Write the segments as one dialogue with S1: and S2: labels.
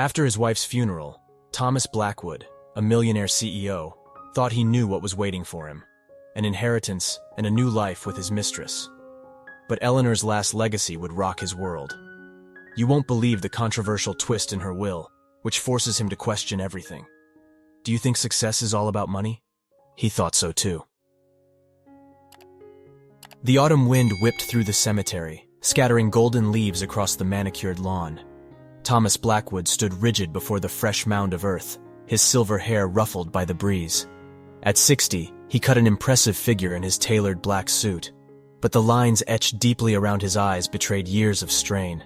S1: After his wife's funeral, Thomas Blackwood, a millionaire CEO, thought he knew what was waiting for him: an inheritance and a new life with his mistress. But Eleanor's last legacy would rock his world. You won't believe the controversial twist in her will, which forces him to question everything. Do you think success is all about money? He thought so too. The autumn wind whipped through the cemetery, scattering golden leaves across the manicured lawn. Thomas Blackwood stood rigid before the fresh mound of earth, his silver hair ruffled by the breeze. At 60, he cut an impressive figure in his tailored black suit, but the lines etched deeply around his eyes betrayed years of strain.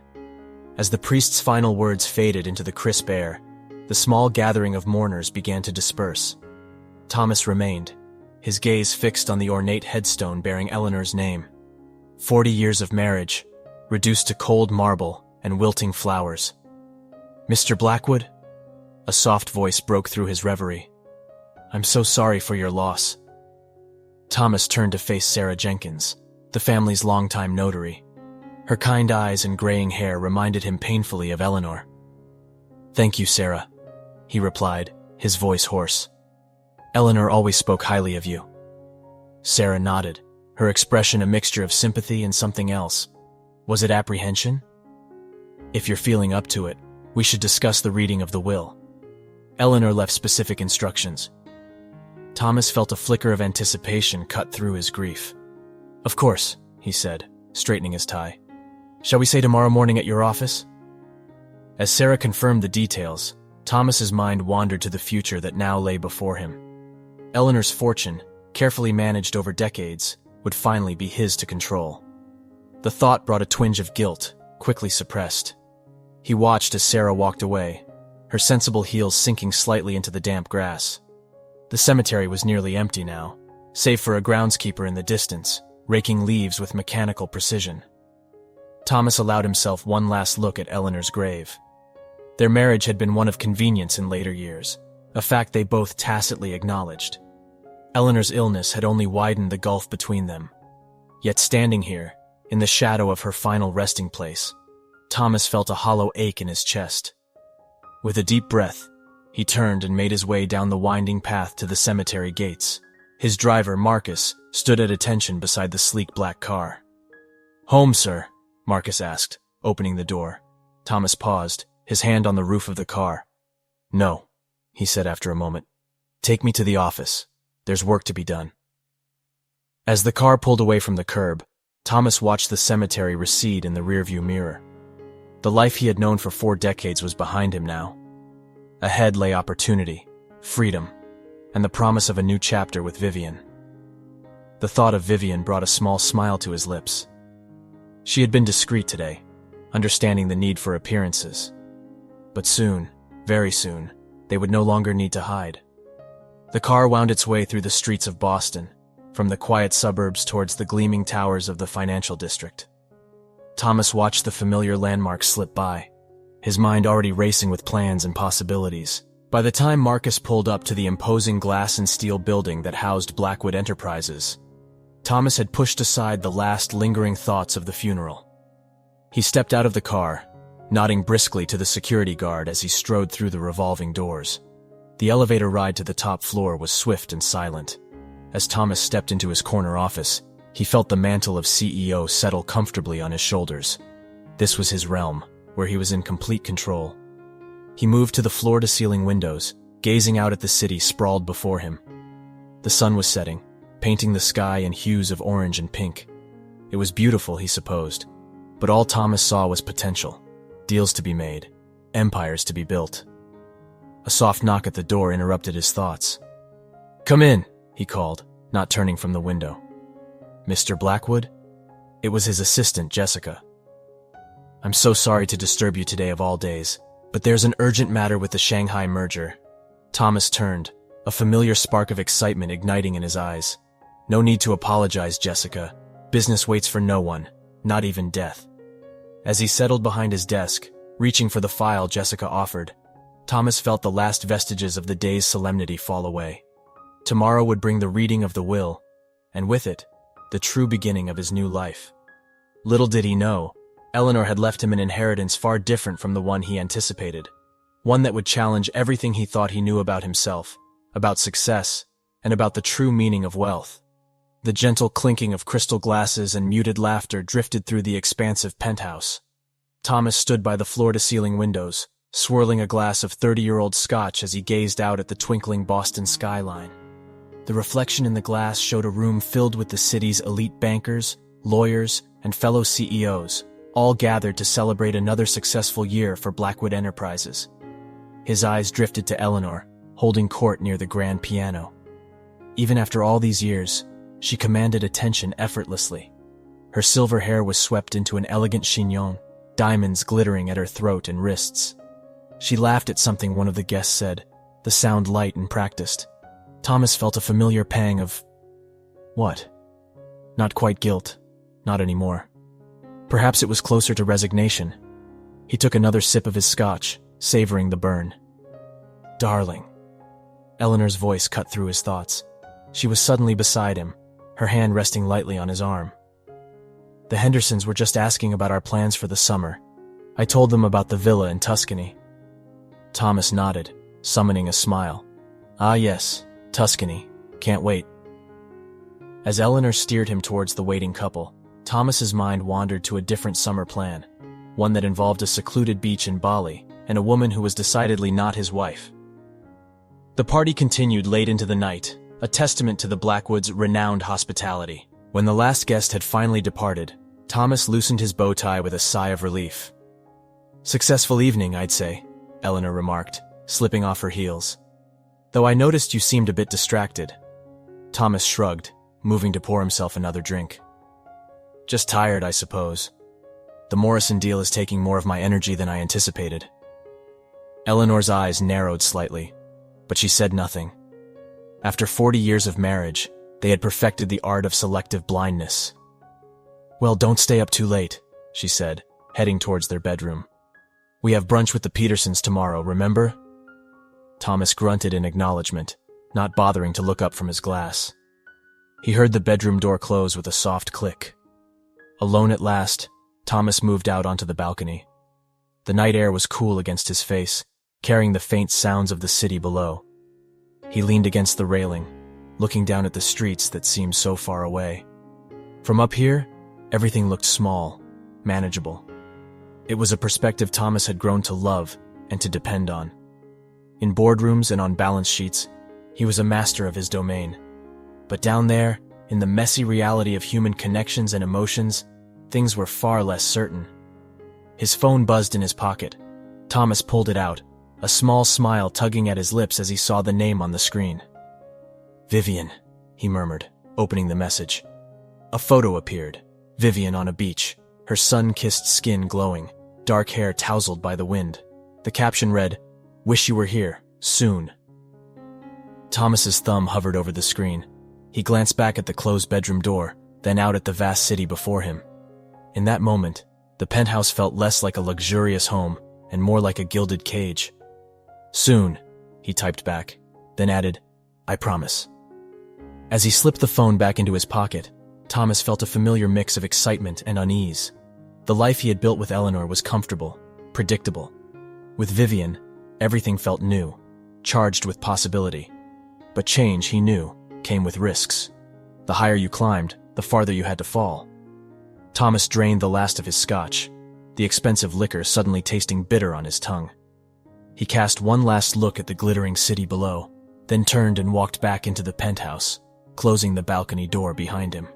S1: As the priest's final words faded into the crisp air, the small gathering of mourners began to disperse. Thomas remained, his gaze fixed on the ornate headstone bearing Eleanor's name. 40 years of marriage, reduced to cold marble and wilting flowers. "Mr. Blackwood?" A soft voice broke through his reverie. "I'm so sorry for your loss." Thomas turned to face Sarah Jenkins, the family's longtime notary. Her kind eyes and graying hair reminded him painfully of Eleanor. "Thank you, Sarah," he replied, his voice hoarse. "Eleanor always spoke highly of you." Sarah nodded, her expression a mixture of sympathy and something else. Was it apprehension? "If you're feeling up to it, we should discuss the reading of the will." Eleanor left specific instructions. Thomas felt a flicker of anticipation cut through his grief. "Of course," he said, straightening his tie. "Shall we say tomorrow morning at your office?" As Sarah confirmed the details, Thomas's mind wandered to the future that now lay before him. Eleanor's fortune, carefully managed over decades, would finally be his to control. The thought brought a twinge of guilt, quickly suppressed. He watched as Sarah walked away, her sensible heels sinking slightly into the damp grass. The cemetery was nearly empty now, save for a groundskeeper in the distance, raking leaves with mechanical precision. Thomas allowed himself one last look at Eleanor's grave. Their marriage had been one of convenience in later years, a fact they both tacitly acknowledged. Eleanor's illness had only widened the gulf between them. Yet standing here, in the shadow of her final resting place, Thomas felt a hollow ache in his chest. With a deep breath, he turned and made his way down the winding path to the cemetery gates. His driver, Marcus, stood at attention beside the sleek black car. "Home, sir?" Marcus asked, opening the door. Thomas paused, his hand on the roof of the car. "No," he said after a moment. "Take me to the office. There's work to be done." As the car pulled away from the curb, Thomas watched the cemetery recede in the rearview mirror. The life he had known for 4 decades was behind him now. Ahead lay opportunity, freedom, and the promise of a new chapter with Vivian. The thought of Vivian brought a small smile to his lips. She had been discreet today, understanding the need for appearances. But soon, very soon, they would no longer need to hide. The car wound its way through the streets of Boston, from the quiet suburbs towards the gleaming towers of the financial district. Thomas watched the familiar landmarks slip by, his mind already racing with plans and possibilities. By the time Marcus pulled up to the imposing glass and steel building that housed Blackwood Enterprises, Thomas had pushed aside the last lingering thoughts of the funeral. He stepped out of the car, nodding briskly to the security guard as he strode through the revolving doors. The elevator ride to the top floor was swift and silent. As Thomas stepped into his corner office, he felt the mantle of CEO settle comfortably on his shoulders. This was his realm, where he was in complete control. He moved to the floor-to-ceiling windows, gazing out at the city sprawled before him. The sun was setting, painting the sky in hues of orange and pink. It was beautiful, he supposed, but all Thomas saw was potential. Deals to be made, empires to be built. A soft knock at the door interrupted his thoughts. "Come in," he called, not turning from the window. "Mr. Blackwood?" It was his assistant, Jessica. "I'm so sorry to disturb you today of all days, but there's an urgent matter with the Shanghai merger." Thomas turned, a familiar spark of excitement igniting in his eyes. "No need to apologize, Jessica. Business waits for no one, not even death." As he settled behind his desk, reaching for the file Jessica offered, Thomas felt the last vestiges of the day's solemnity fall away. Tomorrow would bring the reading of the will, and with it, the true beginning of his new life. Little did he know, Eleanor had left him an inheritance far different from the one he anticipated. one that would challenge everything he thought he knew about himself, about success, and about the true meaning of wealth. The gentle clinking of crystal glasses and muted laughter drifted through the expansive penthouse. Thomas stood by the floor-to-ceiling windows, swirling a glass of 30-year-old scotch as he gazed out at the twinkling Boston skyline. The reflection in the glass showed a room filled with the city's elite bankers, lawyers, and fellow CEOs, all gathered to celebrate another successful year for Blackwood Enterprises. His eyes drifted to Eleanor, holding court near the grand piano. Even after all these years, she commanded attention effortlessly. Her silver hair was swept into an elegant chignon, diamonds glittering at her throat and wrists. She laughed at something one of the guests said, the sound light and practiced. Thomas felt a familiar pang of... what? Not quite guilt. Not anymore. Perhaps it was closer to resignation. He took another sip of his scotch, savoring the burn. Darling. Eleanor's voice cut through his thoughts. She was suddenly beside him, her hand resting lightly on his arm. The Hendersons were just asking about our plans for the summer. I told them about the villa in Tuscany. Thomas nodded, summoning a smile. Ah yes, Tuscany. Can't wait. As Eleanor steered him towards the waiting couple, Thomas's mind wandered to a different summer plan, one that involved a secluded beach in Bali and a woman who was decidedly not his wife. The party continued late into the night, a testament to the Blackwoods' renowned hospitality. When the last guest had finally departed, Thomas loosened his bow tie with a sigh of relief. Successful evening, I'd say, Eleanor remarked, slipping off her heels. Though I noticed you seemed a bit distracted. Thomas shrugged, moving to pour himself another drink. Just tired, I suppose. The Morrison deal is taking more of my energy than I anticipated. Eleanor's eyes narrowed slightly, but she said nothing. After 40 years of marriage, they had perfected the art of selective blindness. Well, don't stay up too late, she said, heading towards their bedroom. We have brunch with the Petersons tomorrow, remember? Thomas grunted in acknowledgement, not bothering to look up from his glass. He heard the bedroom door close with a soft click. Alone at last, Thomas moved out onto the balcony. The night air was cool against his face, carrying the faint sounds of the city below. He leaned against the railing, looking down at the streets that seemed so far away. From up here, everything looked small, manageable. It was a perspective Thomas had grown to love and to depend on. In boardrooms and on balance sheets, he was a master of his domain. But down there, in the messy reality of human connections and emotions, things were far less certain. His phone buzzed in his pocket. Thomas pulled it out, a small smile tugging at his lips as he saw the name on the screen. Vivian, he murmured, opening the message. A photo appeared. Vivian on a beach, her sun-kissed skin glowing, dark hair tousled by the wind. The caption read, "Wish you were here, soon." Thomas's thumb hovered over the screen. He glanced back at the closed bedroom door, then out at the vast city before him. In that moment, the penthouse felt less like a luxurious home and more like a gilded cage. Soon, he typed back, then added, I promise. As he slipped the phone back into his pocket, Thomas felt a familiar mix of excitement and unease. The life he had built with Eleanor was comfortable, predictable. With Vivian, everything felt new, charged with possibility. But change, he knew, came with risks. The higher you climbed, the farther you had to fall. Thomas drained the last of his scotch, the expensive liquor suddenly tasting bitter on his tongue. He cast one last look at the glittering city below, then turned and walked back into the penthouse, closing the balcony door behind him.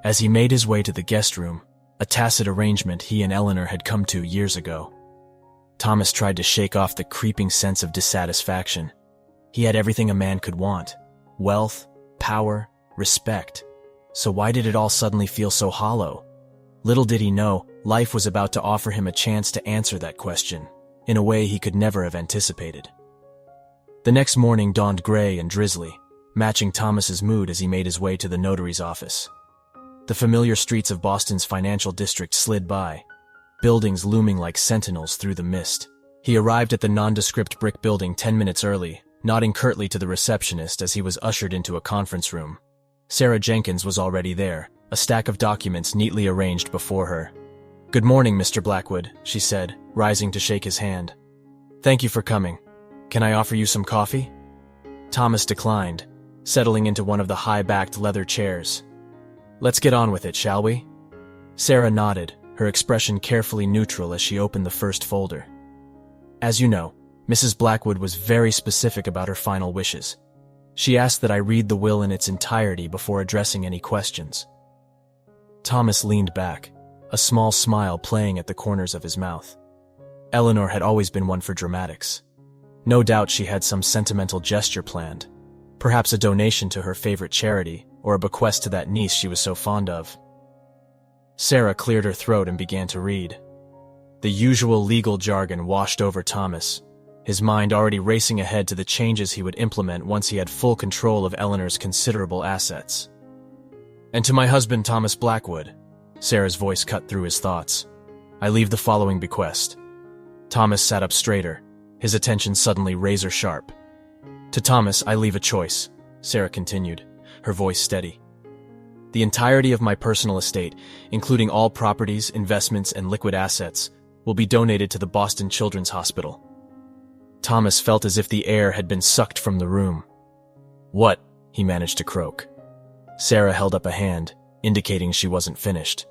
S1: As he made his way to the guest room, a tacit arrangement he and Eleanor had come to years ago, Thomas tried to shake off the creeping sense of dissatisfaction. He had everything a man could want: wealth, power, respect. So why did it all suddenly feel so hollow? Little did he know, life was about to offer him a chance to answer that question, in a way he could never have anticipated. The next morning dawned gray and drizzly, matching Thomas's mood as he made his way to the notary's office. The familiar streets of Boston's financial district slid by, buildings looming like sentinels through the mist. He arrived at the nondescript brick building 10 minutes early, nodding curtly to the receptionist as he was ushered into a conference room. Sarah Jenkins was already there, a stack of documents neatly arranged before her. Good morning, Mr. Blackwood, she said, rising to shake his hand. Thank you for coming. Can I offer you some coffee? Thomas declined, settling into one of the high-backed leather chairs. Let's get on with it, shall we? Sarah nodded, her expression carefully neutral as she opened the first folder. As you know, Mrs. Blackwood was very specific about her final wishes. She asked that I read the will in its entirety before addressing any questions. Thomas leaned back, a small smile playing at the corners of his mouth. Eleanor had always been one for dramatics. No doubt she had some sentimental gesture planned, perhaps a donation to her favorite charity or a bequest to that niece she was so fond of. Sarah cleared her throat and began to read. The usual legal jargon washed over Thomas, his mind already racing ahead to the changes he would implement once he had full control of Eleanor's considerable assets. And to my husband, Thomas Blackwood, Sarah's voice cut through his thoughts, I leave the following bequest. Thomas sat up straighter, his attention suddenly razor-sharp. To Thomas, I leave a choice, Sarah continued, her voice steady. The entirety of my personal estate, including all properties, investments, and liquid assets, will be donated to the Boston Children's Hospital. Thomas felt as if the air had been sucked from the room. What? He managed to croak. Sarah held up a hand, indicating she wasn't finished.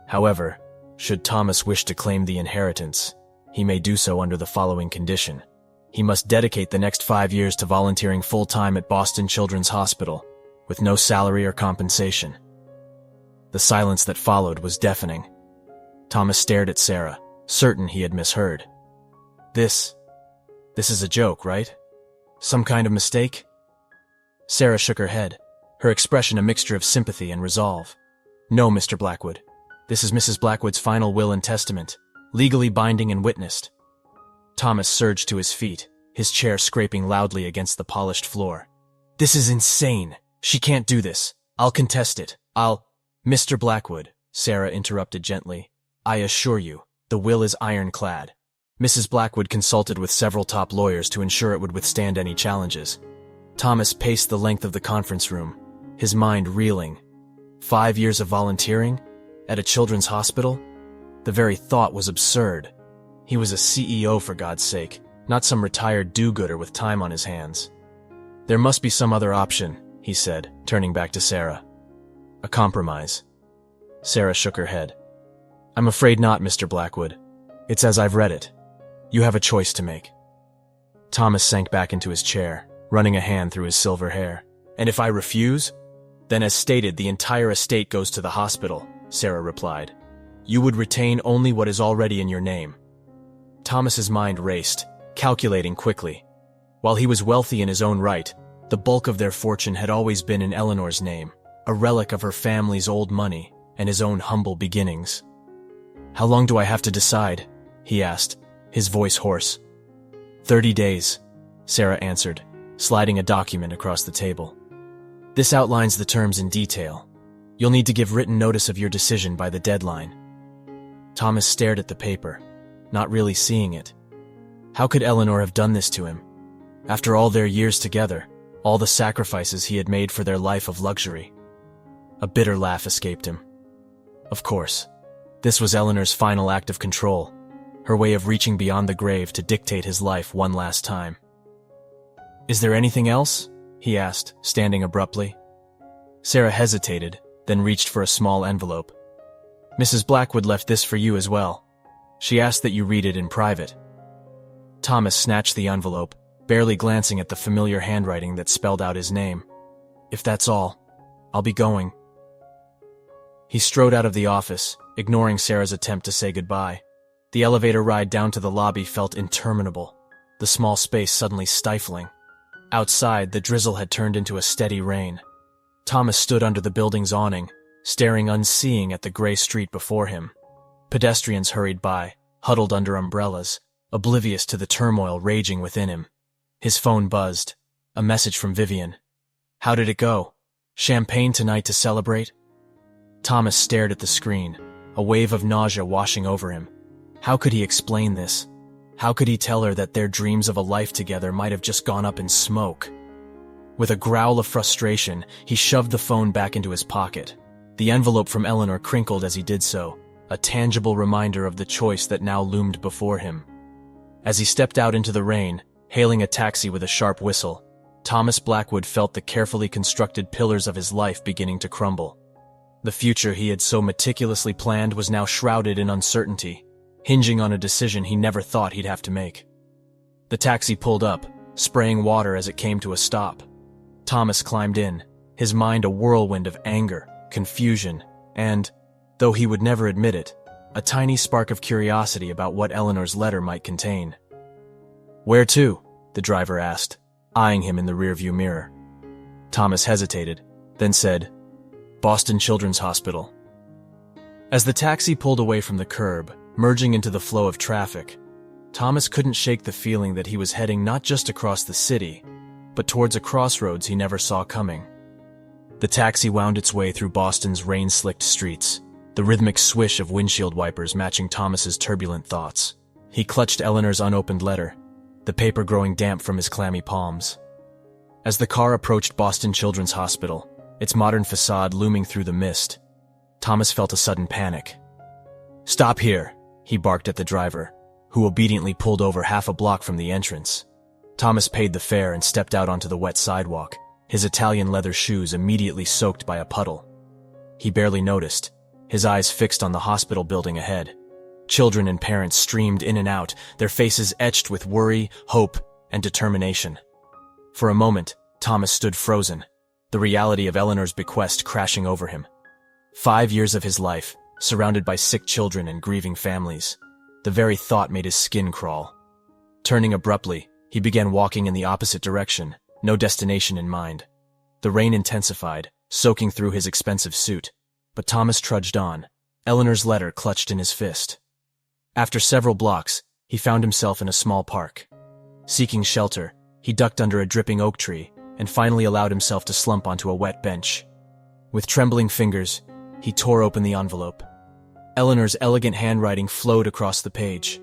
S1: However, should Thomas wish to claim the inheritance, he may do so under the following condition. He must dedicate the next 5 years to volunteering full-time at Boston Children's Hospital, with no salary or compensation. The silence that followed was deafening. Thomas stared at Sarah, certain he had misheard. This is a joke, right? Some kind of mistake? Sarah shook her head, her expression a mixture of sympathy and resolve. No, Mr. Blackwood. This is Mrs. Blackwood's final will and testament, legally binding and witnessed. Thomas surged to his feet, his chair scraping loudly against the polished floor. This is insane. She can't do this. I'll contest it. Mr. Blackwood, Sarah interrupted gently. I assure you, the will is ironclad. Mrs. Blackwood consulted with several top lawyers to ensure it would withstand any challenges. Thomas paced the length of the conference room, his mind reeling. 5 years of volunteering? At a children's hospital? The very thought was absurd. He was a CEO, for God's sake, not some retired do-gooder with time on his hands. There must be some other option, he said, turning back to Sarah. A compromise. Sarah shook her head. I'm afraid not, Mr. Blackwood. It's as I've read it. You have a choice to make. Thomas sank back into his chair, running a hand through his silver hair. And if I refuse? Then as stated, the entire estate goes to the hospital, Sarah replied. You would retain only what is already in your name. Thomas's mind raced, calculating quickly. While he was wealthy in his own right, the bulk of their fortune had always been in Eleanor's name, a relic of her family's old money and his own humble beginnings. How long do I have to decide? He asked, his voice hoarse. 30 days, Sarah answered, sliding a document across the table. This outlines the terms in detail. You'll need to give written notice of your decision by the deadline. Thomas stared at the paper, not really seeing it. How could Eleanor have done this to him? After all their years together, all the sacrifices he had made for their life of luxury. A bitter laugh escaped him. Of course, this was Eleanor's final act of control, her way of reaching beyond the grave to dictate his life one last time. Is there anything else? He asked, standing abruptly. Sarah hesitated, then reached for a small envelope. Mrs. Blackwood left this for you as well. She asked that you read it in private. Thomas snatched the envelope, barely glancing at the familiar handwriting that spelled out his name. If that's all, I'll be going. He strode out of the office, ignoring Sarah's attempt to say goodbye. The elevator ride down to the lobby felt interminable, the small space suddenly stifling. Outside, the drizzle had turned into a steady rain. Thomas stood under the building's awning, staring unseeing at the gray street before him. Pedestrians hurried by, huddled under umbrellas, oblivious to the turmoil raging within him. His phone buzzed. A message from Vivian. How did it go? Champagne tonight to celebrate? Thomas stared at the screen, a wave of nausea washing over him. How could he explain this? How could he tell her that their dreams of a life together might have just gone up in smoke? With a growl of frustration, he shoved the phone back into his pocket. The envelope from Eleanor crinkled as he did so, a tangible reminder of the choice that now loomed before him. As he stepped out into the rain, hailing a taxi with a sharp whistle, Thomas Blackwood felt the carefully constructed pillars of his life beginning to crumble. The future he had so meticulously planned was now shrouded in uncertainty, hinging on a decision he never thought he'd have to make. The taxi pulled up, spraying water as it came to a stop. Thomas climbed in, his mind a whirlwind of anger, confusion, and, though he would never admit it, a tiny spark of curiosity about what Eleanor's letter might contain. "Where to?" the driver asked, eyeing him in the rearview mirror. Thomas hesitated, then said, "Boston Children's Hospital." As the taxi pulled away from the curb, merging into the flow of traffic, Thomas couldn't shake the feeling that he was heading not just across the city, but towards a crossroads he never saw coming. The taxi wound its way through Boston's rain-slicked streets, the rhythmic swish of windshield wipers matching Thomas's turbulent thoughts. He clutched Eleanor's unopened letter, the paper growing damp from his clammy palms. As the car approached Boston Children's Hospital, its modern facade looming through the mist, Thomas felt a sudden panic. "Stop here," he barked at the driver, who obediently pulled over half a block from the entrance. Thomas paid the fare and stepped out onto the wet sidewalk, his Italian leather shoes immediately soaked by a puddle. He barely noticed, his eyes fixed on the hospital building ahead. Children and parents streamed in and out, their faces etched with worry, hope, and determination. For a moment, Thomas stood frozen, the reality of Eleanor's bequest crashing over him. 5 years of his life, surrounded by sick children and grieving families. The very thought made his skin crawl. Turning abruptly, he began walking in the opposite direction, no destination in mind. The rain intensified, soaking through his expensive suit, but Thomas trudged on, Eleanor's letter clutched in his fist. After several blocks, he found himself in a small park. Seeking shelter, he ducked under a dripping oak tree and finally allowed himself to slump onto a wet bench. With trembling fingers, he tore open the envelope. Eleanor's elegant handwriting flowed across the page.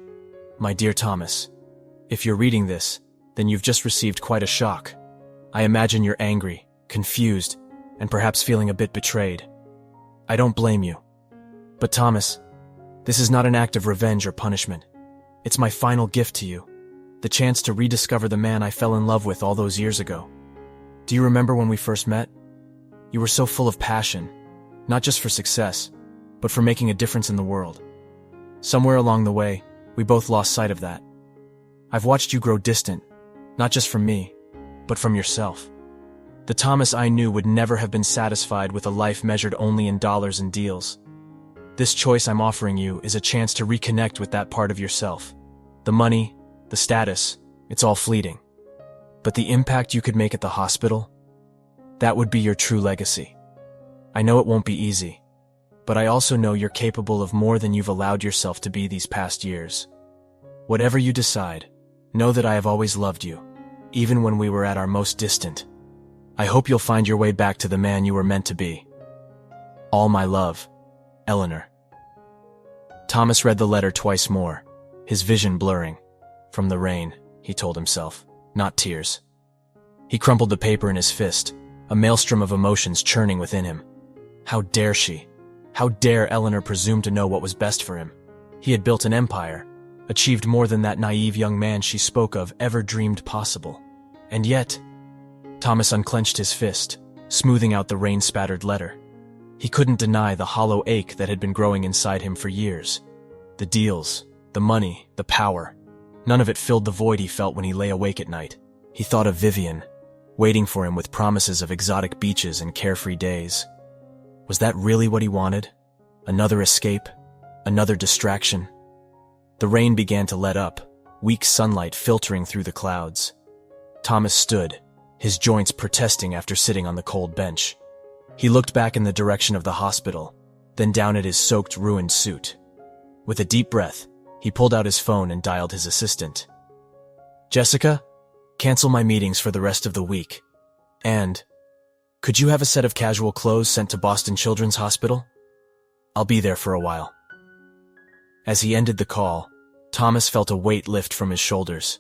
S1: "My dear Thomas, if you're reading this, then you've just received quite a shock. I imagine you're angry, confused, and perhaps feeling a bit betrayed. I don't blame you. But Thomas, this is not an act of revenge or punishment. It's my final gift to you, the chance to rediscover the man I fell in love with all those years ago. Do you remember when we first met? You were so full of passion, not just for success, but for making a difference in the world. Somewhere along the way, we both lost sight of that. I've watched you grow distant, not just from me, but from yourself. The Thomas I knew would never have been satisfied with a life measured only in dollars and deals. This choice I'm offering you is a chance to reconnect with that part of yourself. The money, the status, it's all fleeting. But the impact you could make at the hospital, that would be your true legacy. I know it won't be easy, but I also know you're capable of more than you've allowed yourself to be these past years. Whatever you decide, know that I have always loved you, even when we were at our most distant. I hope you'll find your way back to the man you were meant to be. All my love, Eleanor." Thomas read the letter twice more, his vision blurring. From the rain, he told himself, not tears. He crumpled the paper in his fist, a maelstrom of emotions churning within him. How dare she? How dare Eleanor presume to know what was best for him? He had built an empire, achieved more than that naive young man she spoke of ever dreamed possible. And yet, Thomas unclenched his fist, smoothing out the rain-spattered letter. He couldn't deny the hollow ache that had been growing inside him for years. The deals, the money, the power. None of it filled the void he felt when he lay awake at night. He thought of Vivian, waiting for him with promises of exotic beaches and carefree days. Was that really what he wanted? Another escape? Another distraction? The rain began to let up, weak sunlight filtering through the clouds. Thomas stood, his joints protesting after sitting on the cold bench. He looked back in the direction of the hospital, then down at his soaked, ruined suit. With a deep breath, he pulled out his phone and dialed his assistant. "Jessica, cancel my meetings for the rest of the week. And, could you have a set of casual clothes sent to Boston Children's Hospital? I'll be there for a while." As he ended the call, Thomas felt a weight lift from his shoulders.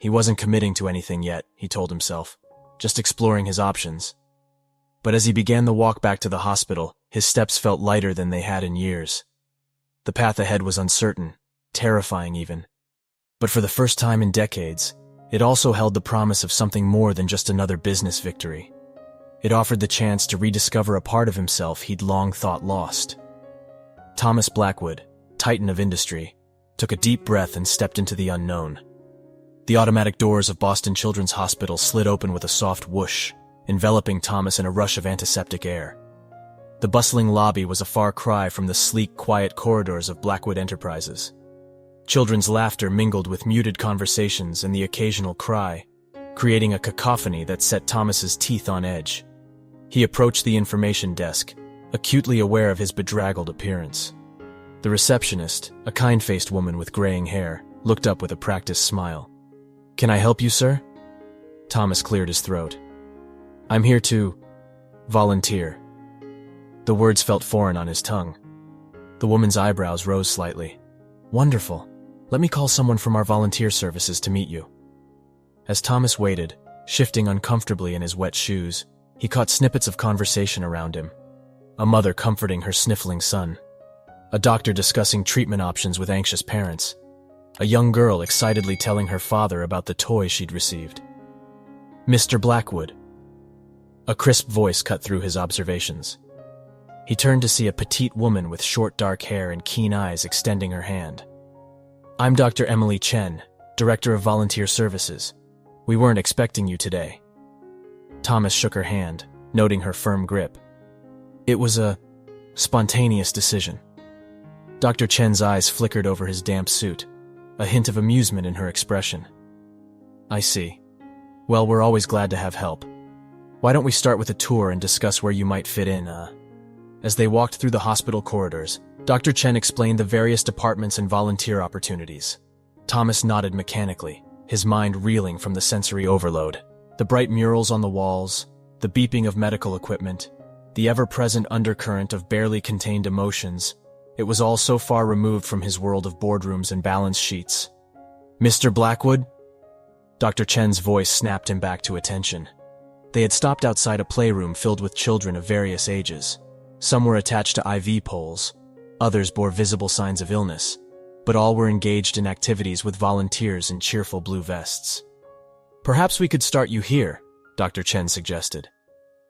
S1: He wasn't committing to anything yet, he told himself, just exploring his options. But as he began the walk back to the hospital, his steps felt lighter than they had in years. The path ahead was uncertain, terrifying even. But for the first time in decades, it also held the promise of something more than just another business victory. It offered the chance to rediscover a part of himself he'd long thought lost. Thomas Blackwood, titan of industry, took a deep breath and stepped into the unknown. The automatic doors of Boston Children's Hospital slid open with a soft whoosh, enveloping Thomas in a rush of antiseptic air. The bustling lobby was a far cry from the sleek, quiet corridors of Blackwood Enterprises. Children's laughter mingled with muted conversations and the occasional cry, creating a cacophony that set Thomas's teeth on edge. He approached the information desk, acutely aware of his bedraggled appearance. The receptionist, a kind-faced woman with graying hair, looked up with a practiced smile. "Can I help you, sir?" Thomas cleared his throat. "I'm here to volunteer." The words felt foreign on his tongue. The woman's eyebrows rose slightly. "Wonderful. Let me call someone from our volunteer services to meet you." As Thomas waited, shifting uncomfortably in his wet shoes, he caught snippets of conversation around him. A mother comforting her sniffling son. A doctor discussing treatment options with anxious parents. A young girl excitedly telling her father about the toy she'd received. "Mr. Blackwood." A crisp voice cut through his observations. He turned to see a petite woman with short dark hair and keen eyes extending her hand. "I'm Dr. Emily Chen, Director of Volunteer Services. We weren't expecting you today." Thomas shook her hand, noting her firm grip. "It was a spontaneous decision." Dr. Chen's eyes flickered over his damp suit, a hint of amusement in her expression. "I see. Well, we're always glad to have help. Why don't we start with a tour and discuss where you might fit in, As they walked through the hospital corridors, Dr. Chen explained the various departments and volunteer opportunities. Thomas nodded mechanically, his mind reeling from the sensory overload. The bright murals on the walls, the beeping of medical equipment, the ever-present undercurrent of barely contained emotions. It was all so far removed from his world of boardrooms and balance sheets. "Mr. Blackwood?" Dr. Chen's voice snapped him back to attention. They had stopped outside a playroom filled with children of various ages. Some were attached to IV poles, others bore visible signs of illness, but all were engaged in activities with volunteers in cheerful blue vests. "Perhaps we could start you here," Dr. Chen suggested.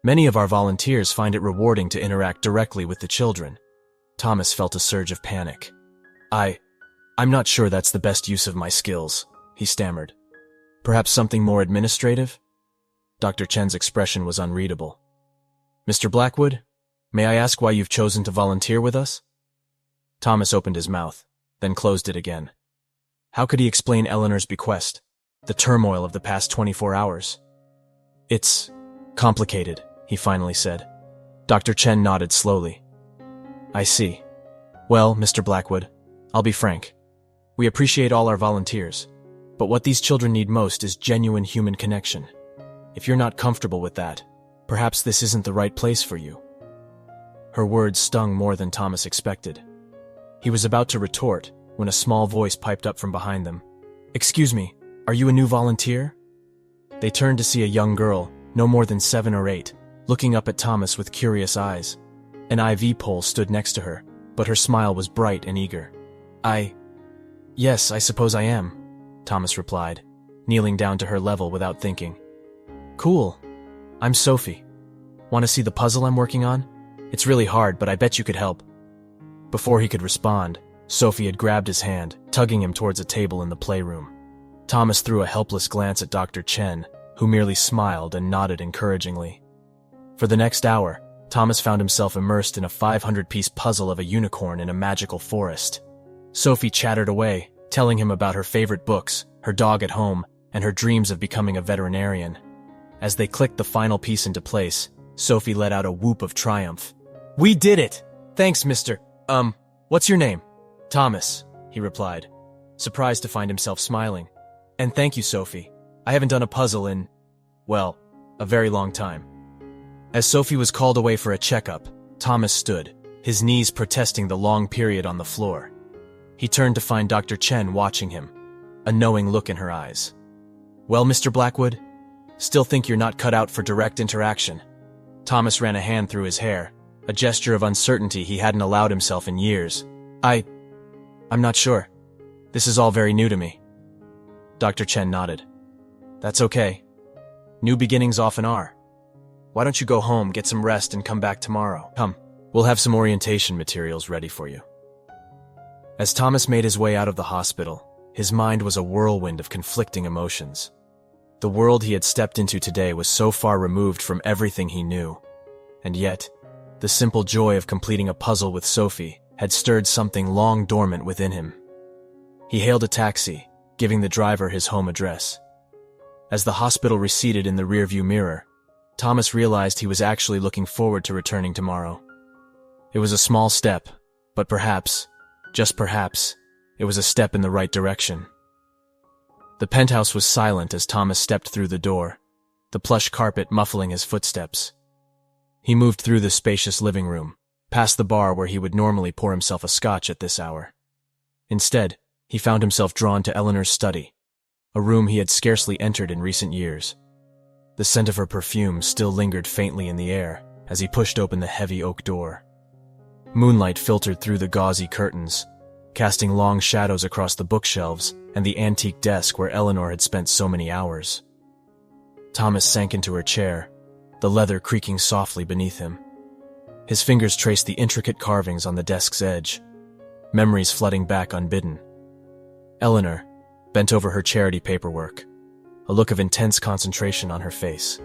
S1: "Many of our volunteers find it rewarding to interact directly with the children." Thomas felt a surge of panic. I'm not sure that's the best use of my skills," he stammered. "Perhaps something more administrative?" Dr. Chen's expression was unreadable. "Mr. Blackwood, may I ask why you've chosen to volunteer with us?" Thomas opened his mouth, then closed it again. How could he explain Eleanor's bequest, the turmoil of the past 24 hours? "It's complicated," he finally said. Dr. Chen nodded slowly. "I see. Well, Mr. Blackwood, I'll be frank. We appreciate all our volunteers, but what these children need most is genuine human connection. If you're not comfortable with that, perhaps this isn't the right place for you." Her words stung more than Thomas expected. He was about to retort when a small voice piped up from behind them. "Excuse me, are you a new volunteer?" They turned to see a young girl, no more than 7 or 8, looking up at Thomas with curious eyes. An IV pole stood next to her, but her smile was bright and eager. Yes, I suppose I am," Thomas replied, kneeling down to her level without thinking. "Cool. I'm Sophie. Want to see the puzzle I'm working on? It's really hard, but I bet you could help." Before he could respond, Sophie had grabbed his hand, tugging him towards a table in the playroom. Thomas threw a helpless glance at Dr. Chen, who merely smiled and nodded encouragingly. For the next hour, Thomas found himself immersed in a 500-piece puzzle of a unicorn in a magical forest. Sophie chattered away, telling him about her favorite books, her dog at home, and her dreams of becoming a veterinarian. As they clicked the final piece into place, Sophie let out a whoop of triumph. "We did it! Thanks, what's your name?" "Thomas," he replied, surprised to find himself smiling. "And thank you, Sophie. I haven't done a puzzle in, well, a very long time." As Sophie was called away for a checkup, Thomas stood, his knees protesting the long period on the floor. He turned to find Dr. Chen watching him, a knowing look in her eyes. "Well, Mr. Blackwood, still think you're not cut out for direct interaction?" Thomas ran a hand through his hair, a gesture of uncertainty he hadn't allowed himself in years. I'm not sure. This is all very new to me." Dr. Chen nodded. That's okay. New beginnings often are. Why don't you go home, get some rest, and come back tomorrow? Come, we'll have some orientation materials ready for you. As Thomas made his way out of the hospital, his mind was a whirlwind of conflicting emotions. The world he had stepped into today was so far removed from everything he knew, and yet, the simple joy of completing a puzzle with Sophie had stirred something long dormant within him. He hailed a taxi, giving the driver his home address. As the hospital receded in the rearview mirror, Thomas realized he was actually looking forward to returning tomorrow. It was a small step, but perhaps, just perhaps, it was a step in the right direction. The penthouse was silent as Thomas stepped through the door, the plush carpet muffling his footsteps. He moved through the spacious living room, past the bar where he would normally pour himself a scotch at this hour. Instead, he found himself drawn to Eleanor's study, a room he had scarcely entered in recent years. The scent of her perfume still lingered faintly in the air as he pushed open the heavy oak door. Moonlight filtered through the gauzy curtains, casting long shadows across the bookshelves and the antique desk where Eleanor had spent so many hours. Thomas sank into her chair, the leather creaking softly beneath him. His fingers traced the intricate carvings on the desk's edge, memories flooding back unbidden. Eleanor bent over her charity paperwork, a look of intense concentration on her face.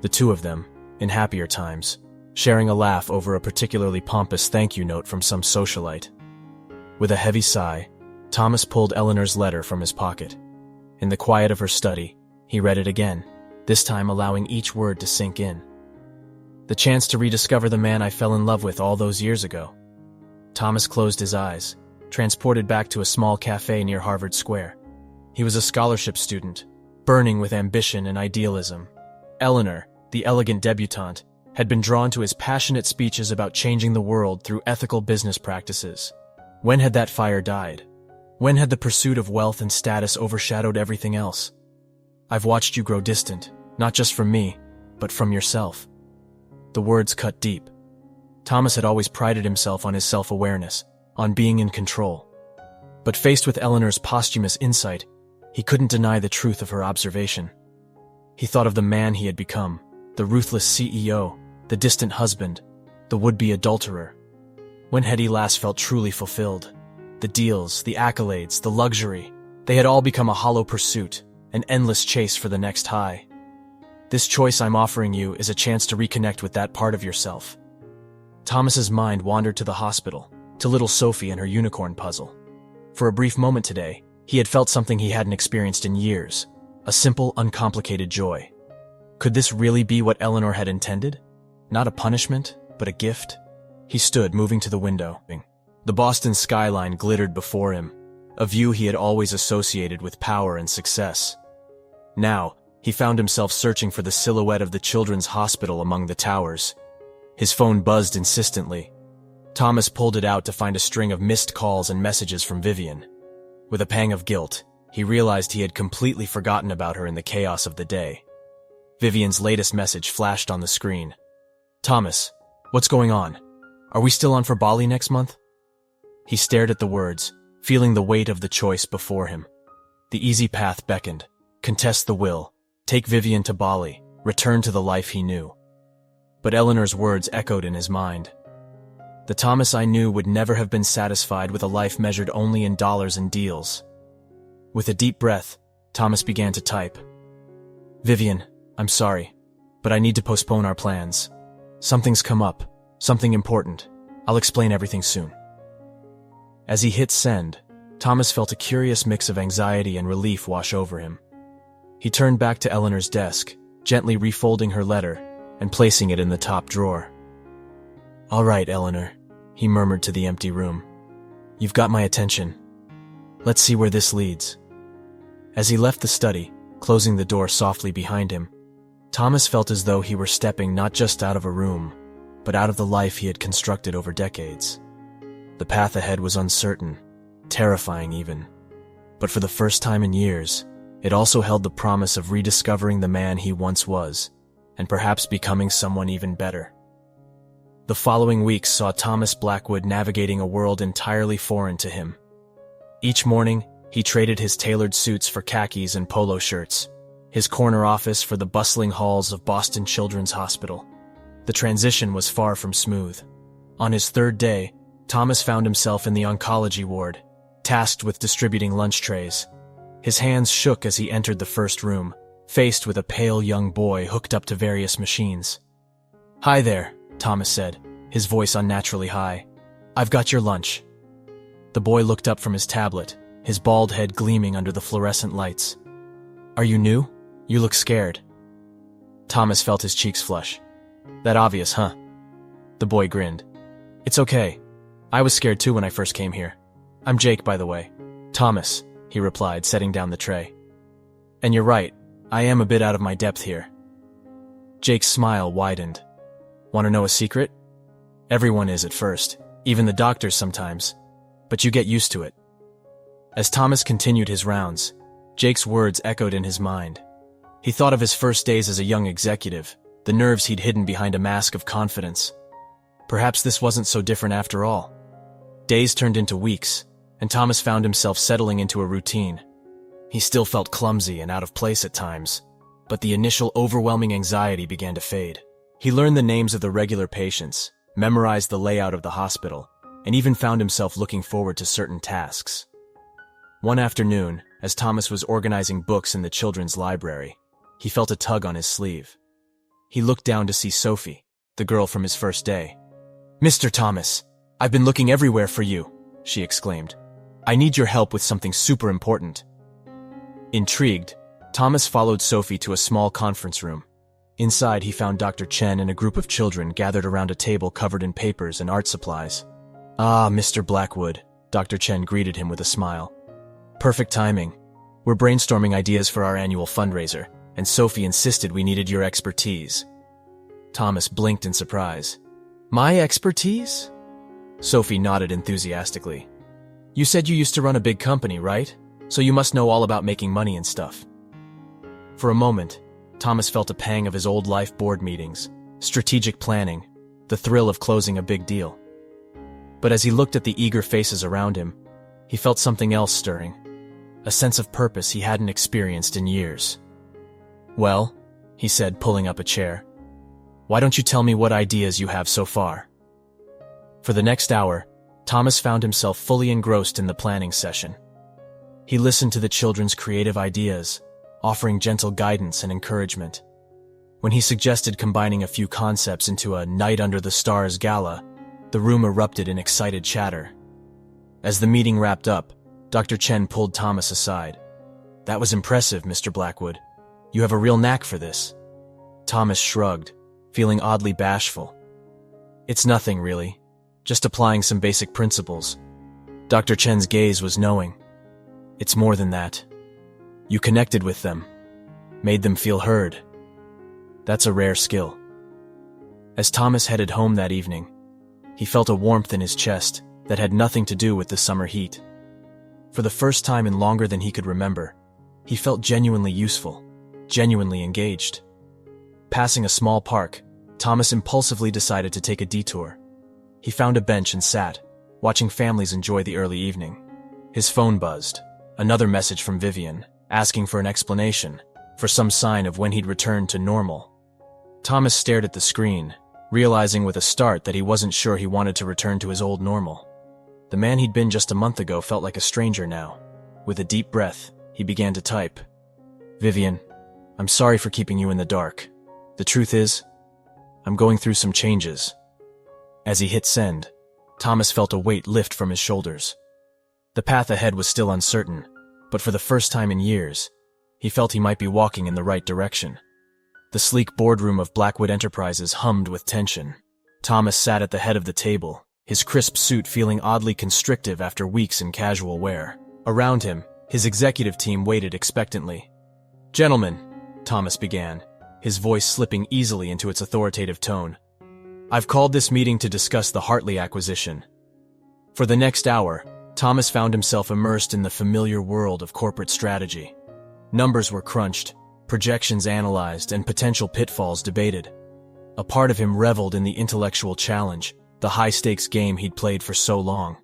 S1: The two of them, in happier times, sharing a laugh over a particularly pompous thank you note from some socialite. With a heavy sigh, Thomas pulled Eleanor's letter from his pocket. In the quiet of her study, he read it again, this time allowing each word to sink in. The chance to rediscover the man I fell in love with all those years ago. Thomas closed his eyes, transported back to a small cafe near Harvard Square. He was a scholarship student, burning with ambition and idealism. Eleanor, the elegant debutante, had been drawn to his passionate speeches about changing the world through ethical business practices. When had that fire died? When had the pursuit of wealth and status overshadowed everything else? I've watched you grow distant, not just from me, but from yourself. The words cut deep. Thomas had always prided himself on his self-awareness, on being in control. But faced with Eleanor's posthumous insight, he couldn't deny the truth of her observation. He thought of the man he had become, the ruthless CEO, the distant husband, the would-be adulterer. When had he last felt truly fulfilled? The deals, the accolades, the luxury, they had all become a hollow pursuit, an endless chase for the next high. This choice I'm offering you is a chance to reconnect with that part of yourself. Thomas's mind wandered to the hospital, to little Sophie and her unicorn puzzle. For a brief moment today, he had felt something he hadn't experienced in years, a simple, uncomplicated joy. Could this really be what Eleanor had intended? Not a punishment, but a gift? He stood, moving to the window. The Boston skyline glittered before him, a view he had always associated with power and success. Now, he found himself searching for the silhouette of the children's hospital among the towers. His phone buzzed insistently. Thomas pulled it out to find a string of missed calls and messages from Vivian. With a pang of guilt, he realized he had completely forgotten about her in the chaos of the day. Vivian's latest message flashed on the screen. Thomas, what's going on? Are we still on for Bali next month? He stared at the words, feeling the weight of the choice before him. The easy path beckoned. Contest the will. Take Vivian to Bali. Return to the life he knew. But Eleanor's words echoed in his mind. The Thomas I knew would never have been satisfied with a life measured only in dollars and deals. With a deep breath, Thomas began to type. Vivian, I'm sorry, but I need to postpone our plans. Something's come up, something important. I'll explain everything soon. As he hit send, Thomas felt a curious mix of anxiety and relief wash over him. He turned back to Eleanor's desk, gently refolding her letter and placing it in the top drawer. All right, Eleanor, he murmured to the empty room. You've got my attention. Let's see where this leads. As he left the study, closing the door softly behind him, Thomas felt as though he were stepping not just out of a room, but out of the life he had constructed over decades. The path ahead was uncertain, terrifying even. But for the first time in years, it also held the promise of rediscovering the man he once was, and perhaps becoming someone even better. The following weeks saw Thomas Blackwood navigating a world entirely foreign to him. Each morning, He traded his tailored suits for khakis and polo shirts, his corner office for the bustling halls of Boston Children's Hospital. The transition was far from smooth. On his third day, Thomas found himself in the oncology ward, tasked with distributing lunch trays. His hands shook as he entered the first room, faced with a pale young boy hooked up to various machines. "Hi there," Thomas said, his voice unnaturally high. "I've got your lunch." The boy looked up from his tablet, his bald head gleaming under the fluorescent lights. "Are you new? You look scared." Thomas felt his cheeks flush. "That obvious, huh?" The boy grinned. "It's okay. I was scared too when I first came here. I'm Jake, by the way." "Thomas," he replied, setting down the tray. "And you're right, I am a bit out of my depth here." Jake's smile widened. "Want to know a secret? Everyone is at first, even the doctors sometimes, but you get used to it." As Thomas continued his rounds, Jake's words echoed in his mind. He thought of his first days as a young executive, the nerves he'd hidden behind a mask of confidence. Perhaps this wasn't so different after all. Days turned into weeks, and Thomas found himself settling into a routine. He still felt clumsy and out of place at times, but the initial overwhelming anxiety began to fade. He learned the names of the regular patients, memorized the layout of the hospital, and even found himself looking forward to certain tasks. One afternoon, as Thomas was organizing books in the children's library, he felt a tug on his sleeve. He looked down to see Sophie, the girl from his first day. "Mr. Thomas, I've been looking everywhere for you," she exclaimed. "I need your help with something super important." Intrigued, Thomas followed Sophie to a small conference room. Inside, he found Dr. Chen and a group of children gathered around a table covered in papers and art supplies. "Ah, Mr. Blackwood," Dr. Chen greeted him with a smile. "Perfect timing. We're brainstorming ideas for our annual fundraiser, and Sophie insisted we needed your expertise." Thomas blinked in surprise. "My expertise?" Sophie nodded enthusiastically. "You said you used to run a big company, right? So you must know all about making money and stuff." For a moment, Thomas felt a pang of his old life board meetings, strategic planning, the thrill of closing a big deal. But as he looked at the eager faces around him, he felt something else stirring, a sense of purpose he hadn't experienced in years. "Well," he said, pulling up a chair, "why don't you tell me what ideas you have so far?" For the next hour, Thomas found himself fully engrossed in the planning session. He listened to the children's creative ideas, offering gentle guidance and encouragement. When he suggested combining a few concepts into a night under the stars gala, the room erupted in excited chatter. As the meeting wrapped up, Dr. Chen pulled Thomas aside. "That was impressive, Mr. Blackwood. You have a real knack for this." Thomas shrugged, feeling oddly bashful. "It's nothing, really. Just applying some basic principles." Dr. Chen's gaze was knowing. "It's more than that. You connected with them, made them feel heard. That's a rare skill." As Thomas headed home that evening, he felt a warmth in his chest that had nothing to do with the summer heat. For the first time in longer than he could remember, he felt genuinely useful, genuinely engaged. Passing a small park, Thomas impulsively decided to take a detour. He found a bench and sat, watching families enjoy the early evening. His phone buzzed, another message from Vivian, asking for an explanation, for some sign of when he'd return to normal. Thomas stared at the screen, realizing with a start that he wasn't sure he wanted to return to his old normal. The man he'd been just a month ago felt like a stranger now. With a deep breath, he began to type. "Vivian, I'm sorry for keeping you in the dark. The truth is, I'm going through some changes." As he hit send, Thomas felt a weight lift from his shoulders. The path ahead was still uncertain, but for the first time in years, he felt he might be walking in the right direction. The sleek boardroom of Blackwood Enterprises hummed with tension. Thomas sat at the head of the table, his crisp suit feeling oddly constrictive after weeks in casual wear. Around him, his executive team waited expectantly. "Gentlemen," Thomas began, his voice slipping easily into its authoritative tone, "I've called this meeting to discuss the Hartley acquisition." For the next hour, Thomas found himself immersed in the familiar world of corporate strategy. Numbers were crunched, projections analyzed, and potential pitfalls debated. A part of him reveled in the intellectual challenge, the high-stakes game he'd played for so long.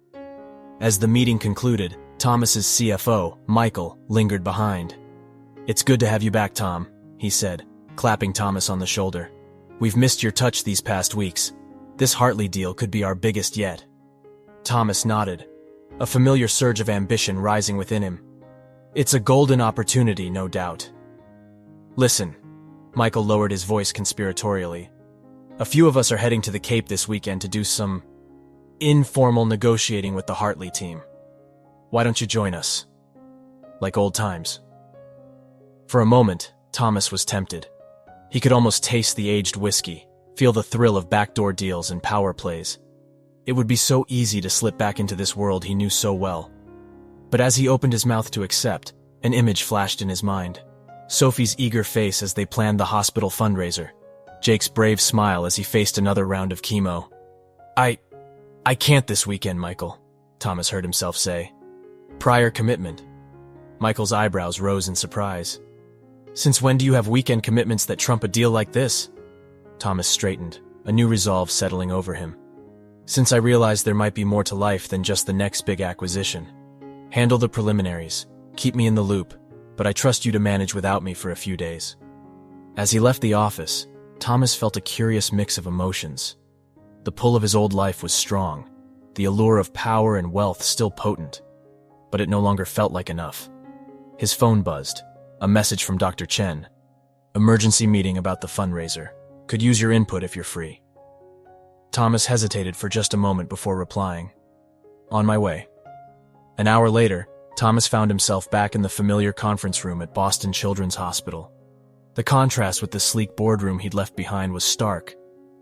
S1: As the meeting concluded, Thomas's CFO, Michael, lingered behind. "It's good to have you back, Tom," he said, clapping Thomas on the shoulder. "We've missed your touch these past weeks. This Hartley deal could be our biggest yet." Thomas nodded, a familiar surge of ambition rising within him. "It's a golden opportunity, no doubt." "Listen," Michael lowered his voice conspiratorially. "A few of us are heading to the Cape this weekend to do some informal negotiating with the Hartley team. Why don't you join us? Like old times." For a moment, Thomas was tempted. He could almost taste the aged whiskey, feel the thrill of backdoor deals and power plays. It would be so easy to slip back into this world he knew so well. But as he opened his mouth to accept, an image flashed in his mind. Sophie's eager face as they planned the hospital fundraiser. Jake's brave smile as he faced another round of chemo. I can't this weekend, Michael," Thomas heard himself say. "Prior commitment." Michael's eyebrows rose in surprise. "Since when do you have weekend commitments that trump a deal like this?" Thomas straightened, a new resolve settling over him. "Since I realized there might be more to life than just the next big acquisition. Handle the preliminaries, keep me in the loop, but I trust you to manage without me for a few days." As he left the office, Thomas felt a curious mix of emotions. The pull of his old life was strong, the allure of power and wealth still potent, but it no longer felt like enough. His phone buzzed, a message from Dr. Chen. "Emergency meeting about the fundraiser. Could use your input if you're free." Thomas hesitated for just a moment before replying. "On my way." An hour later, Thomas found himself back in the familiar conference room at Boston Children's Hospital. The contrast with the sleek boardroom he'd left behind was stark,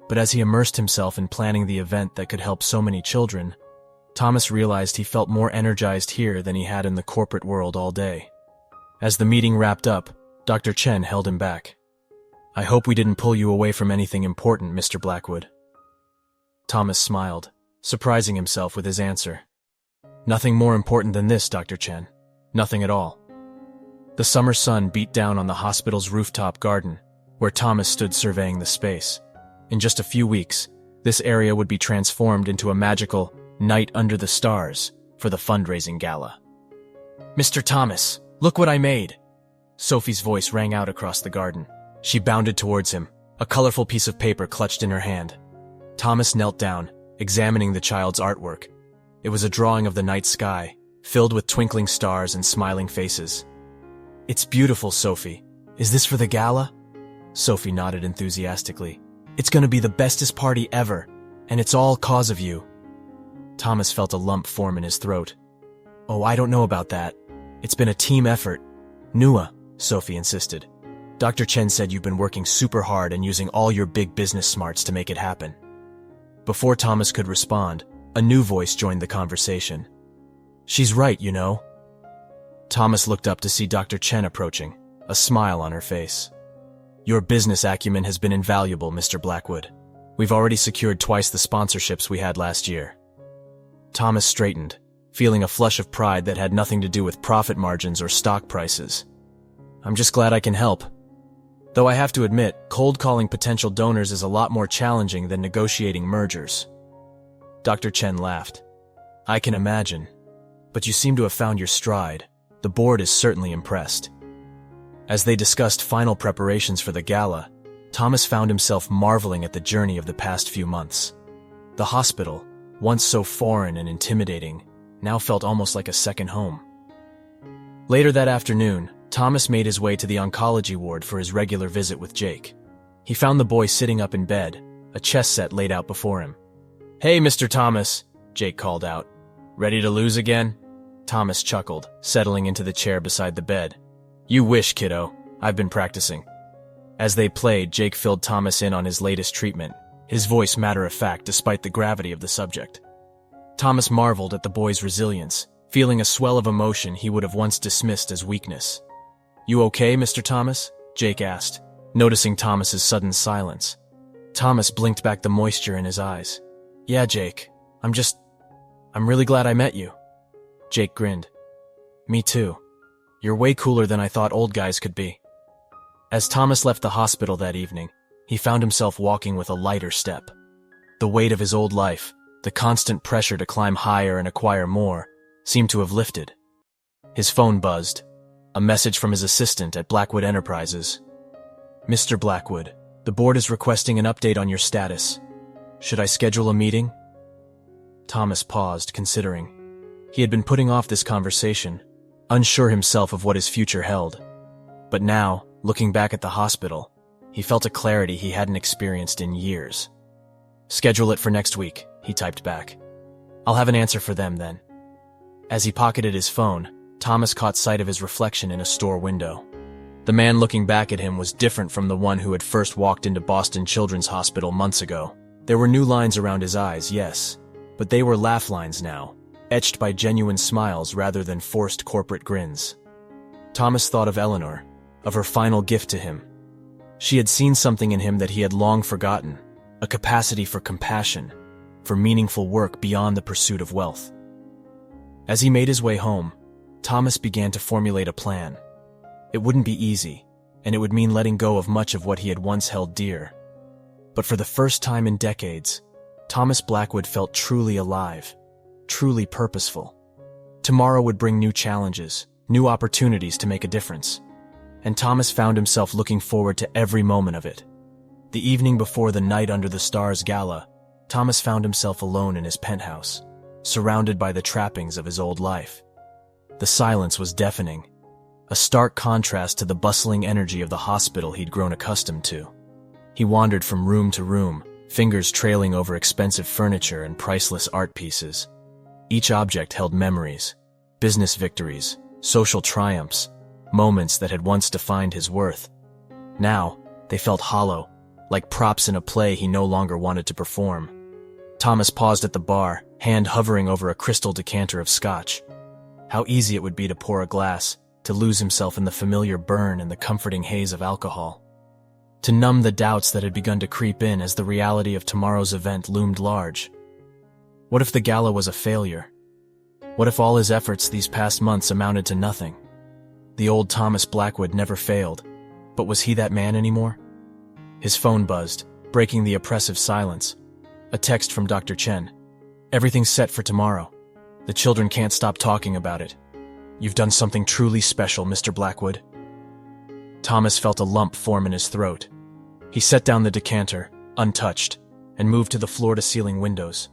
S1: but as he immersed himself in planning the event that could help so many children, Thomas realized he felt more energized here than he had in the corporate world all day. As the meeting wrapped up, Dr. Chen held him back. "I hope we didn't pull you away from anything important, Mr. Blackwood." Thomas smiled, surprising himself with his answer. "Nothing more important than this, Dr. Chen. Nothing at all." The summer sun beat down on the hospital's rooftop garden, where Thomas stood surveying the space. In just a few weeks, this area would be transformed into a magical night under the stars for the fundraising gala. "Mr. Thomas, look what I made!" Sophie's voice rang out across the garden. She bounded towards him, a colorful piece of paper clutched in her hand. Thomas knelt down, examining the child's artwork. It was a drawing of the night sky, filled with twinkling stars and smiling faces. "It's beautiful, Sophie. Is this for the gala?" Sophie nodded enthusiastically. "It's gonna be the bestest party ever, and it's all cause of you." Thomas felt a lump form in his throat. "Oh, I don't know about that. It's been a team effort." "Nua," Sophie insisted. "Dr. Chen said you've been working super hard and using all your big business smarts to make it happen." Before Thomas could respond, a new voice joined the conversation. "She's right, you know." Thomas looked up to see Dr. Chen approaching, a smile on her face. "Your business acumen has been invaluable, Mr. Blackwood. We've already secured twice the sponsorships we had last year." Thomas straightened, feeling a flush of pride that had nothing to do with profit margins or stock prices. "I'm just glad I can help. Though I have to admit, cold calling potential donors is a lot more challenging than negotiating mergers." Dr. Chen laughed. "I can imagine. But you seem to have found your stride. The board is certainly impressed." As they discussed final preparations for the gala, Thomas found himself marveling at the journey of the past few months. The hospital, once so foreign and intimidating, now felt almost like a second home. Later that afternoon, Thomas made his way to the oncology ward for his regular visit with Jake. He found the boy sitting up in bed, a chess set laid out before him. "Hey, Mr. Thomas," Jake called out. "Ready to lose again?" Thomas chuckled, settling into the chair beside the bed. "You wish, kiddo. I've been practicing." As they played, Jake filled Thomas in on his latest treatment, his voice matter-of-fact despite the gravity of the subject. Thomas marveled at the boy's resilience, feeling a swell of emotion he would have once dismissed as weakness. "You okay, Mr. Thomas?" Jake asked, noticing Thomas's sudden silence. Thomas blinked back the moisture in his eyes. "Yeah, Jake. I'm really glad I met you." Jake grinned. "Me too. You're way cooler than I thought old guys could be." As Thomas left the hospital that evening, he found himself walking with a lighter step. The weight of his old life, the constant pressure to climb higher and acquire more, seemed to have lifted. His phone buzzed. A message from his assistant at Blackwood Enterprises. "Mr. Blackwood, the board is requesting an update on your status. Should I schedule a meeting?" Thomas paused, considering. He had been putting off this conversation, unsure himself of what his future held. But now, looking back at the hospital, he felt a clarity he hadn't experienced in years. "Schedule it for next week," he typed back. "I'll have an answer for them then." As he pocketed his phone, Thomas caught sight of his reflection in a store window. The man looking back at him was different from the one who had first walked into Boston Children's Hospital months ago. There were new lines around his eyes, yes, but they were laugh lines now, etched by genuine smiles rather than forced corporate grins. Thomas thought of Eleanor, of her final gift to him. She had seen something in him that he had long forgotten, a capacity for compassion, for meaningful work beyond the pursuit of wealth. As he made his way home, Thomas began to formulate a plan. It wouldn't be easy, and it would mean letting go of much of what he had once held dear. But for the first time in decades, Thomas Blackwood felt truly alive, truly purposeful. Tomorrow would bring new challenges, new opportunities to make a difference. And Thomas found himself looking forward to every moment of it. The evening before the Night Under the Stars gala, Thomas found himself alone in his penthouse, surrounded by the trappings of his old life. The silence was deafening, a stark contrast to the bustling energy of the hospital he'd grown accustomed to. He wandered from room to room, fingers trailing over expensive furniture and priceless art pieces. Each object held memories, business victories, social triumphs, moments that had once defined his worth. Now, they felt hollow, like props in a play he no longer wanted to perform. Thomas paused at the bar, hand hovering over a crystal decanter of scotch. How easy it would be to pour a glass, to lose himself in the familiar burn and the comforting haze of alcohol. To numb the doubts that had begun to creep in as the reality of tomorrow's event loomed large. What if the gala was a failure? What if all his efforts these past months amounted to nothing? The old Thomas Blackwood never failed, but was he that man anymore? His phone buzzed, breaking the oppressive silence. A text from Dr. Chen. "Everything's set for tomorrow. The children can't stop talking about it. You've done something truly special, Mr. Blackwood." Thomas felt a lump form in his throat. He set down the decanter, untouched, and moved to the floor-to-ceiling windows.